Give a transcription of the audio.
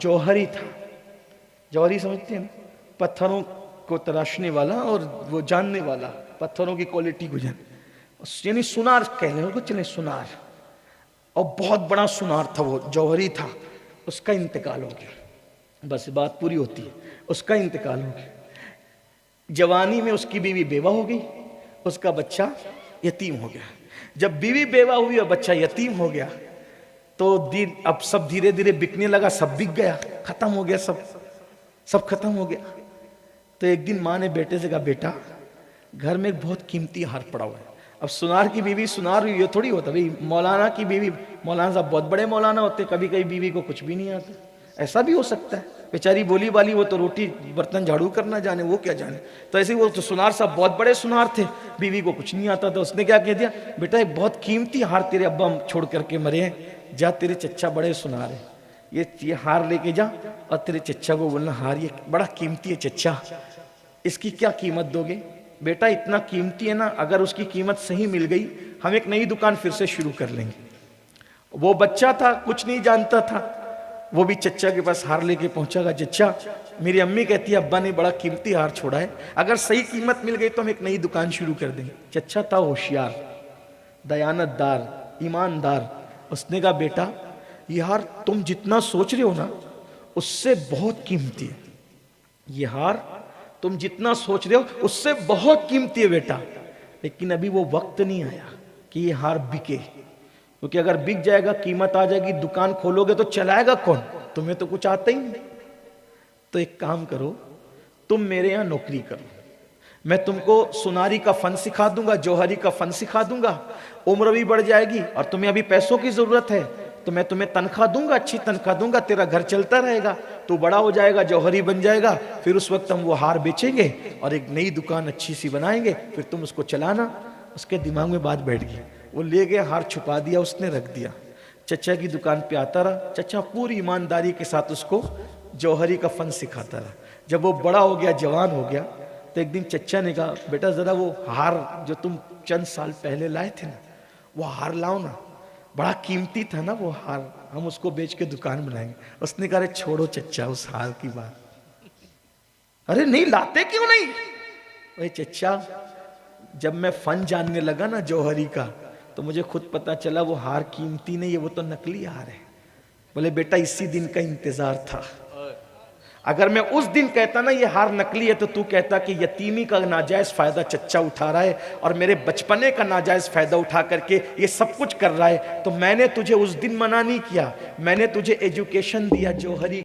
जौहरी था। जौहरी समझते हैं ना, पत्थरों को तराशने वाला और वो जानने वाला, पत्थरों की क्वालिटी को जान, यानी सुनार कह लें उसको, चले सुनार। और बहुत बड़ा सुनार था वो, जौहरी था। उसका इंतकाल हो गया, बस बात पूरी होती है। उसका इंतकाल हो गया। जवानी में उसकी बीवी बेवा हो गई, उसका बच्चा यतीम हो गया। जब बीवी बेवा हुई और बच्चा यतीम हो गया तो अब सब धीरे धीरे बिकने लगा, सब बिक गया, खत्म हो गया, सब खत्म हो गया। तो एक दिन माँ ने बेटे से कहा, बेटा घर में एक बहुत कीमती हार पड़ा हुआ है। अब सुनार की बीवी सुनार हुई, ये थोड़ी होता भाई मौलाना की बीवी, मौलाना साहब बहुत बड़े मौलाना होते, कभी कभी बीवी को कुछ भी नहीं आता, ऐसा भी हो सकता है। बेचारी बोली वाली, वो तो रोटी बर्तन झाड़ू करना जाने, वो क्या जाने। तो ऐसे वो तो सुनार साहब बहुत बड़े सुनार थे, बीवी को कुछ नहीं आता था। उसने क्या कह दिया, बेटा एक बहुत कीमती हार तेरे अब्बा छोड़ करके मरे हैं, जा तेरे चच्चा बड़े सुनार है, ये हार लेके जा और तेरे चच्चा को बोलना, हार ये बड़ा कीमती है चच्चा, इसकी क्या कीमत दोगे? बेटा इतना कीमती है ना, अगर उसकी कीमत सही मिल गई हम एक नई दुकान फिर से शुरू कर लेंगे। वो बच्चा था, कुछ नहीं जानता था, वो भी चच्चा के पास हार लेके पहुंचागा। चच्चा मेरी अम्मी कहती है अब्बा ने बड़ा कीमती हार छोड़ा है, अगर सही कीमत मिल गई तो हम एक नई दुकान शुरू कर देंगे। चच्चा था होशियार, दयानतदार, ईमानदार। उसने कहा बेटा ये हार तुम जितना सोच रहे हो ना उससे बहुत कीमती है, ये हार तुम जितना सोच रहे हो उससे बहुत कीमती है बेटा, लेकिन अभी वो वक्त नहीं आया कि ये हार बिके, क्योंकि अगर बिक जाएगा कीमत आ जाएगी, दुकान खोलोगे तो चलाएगा कौन, तुम्हें तो कुछ आता ही नहीं। तो एक काम करो, तुम मेरे यहां नौकरी करो, मैं तुमको सुनारी का फन सिखा दूंगा, जौहरी का फन सिखा दूंगा, उम्र भी बढ़ जाएगी और तुम्हें अभी पैसों की जरूरत है तो मैं तुम्हें तनख्वाह दूंगा, अच्छी तनख्वाह दूंगा, तेरा घर चलता रहेगा, तू बड़ा हो जाएगा, जौहरी बन जाएगा, फिर उस वक्त हम वो हार बेचेंगे और एक नई दुकान अच्छी सी बनाएंगे, फिर तुम उसको चलाना। उसके दिमाग में बात बैठ गई, वो ले गया, हार छुपा दिया, उसने रख दिया। चचा की दुकान पे आता रहा, चचा पूरी ईमानदारी के साथ उसको जौहरी का फन सिखाता रहा। जब वो बड़ा हो गया, जवान हो गया, तो एक दिन चचा ने कहा, बेटा जरा वो हार जो तुम चंद साल पहले लाए थे ना, वो हार लाओ ना, बड़ा कीमती था ना वो हार, हम उसको बेच के दुकान बनाएंगे। उसने कहा, अरे छोड़ो चचा उस हार की बात, अरे नहीं लाते क्यों नहीं? भाई चचा जब मैं फन जानने लगा ना जौहरी का, तो मुझे खुद पता चला वो हार कीमती नहीं है, वो तो नकली हार है। बोले बेटा इसी दिन का इंतजार था, अगर मैं उस दिन कहता ना ये हार नकली है तो तू कहता कि यतीमी का नाजायज फायदा चच्चा उठा रहा है और मेरे बचपने का नाजायज फायदा उठा करके ये सब कुछ कर रहा है। तो मैंने तुझे उस दिन मना नहीं किया, मैंने तुझे एजुकेशन दिया जौहरी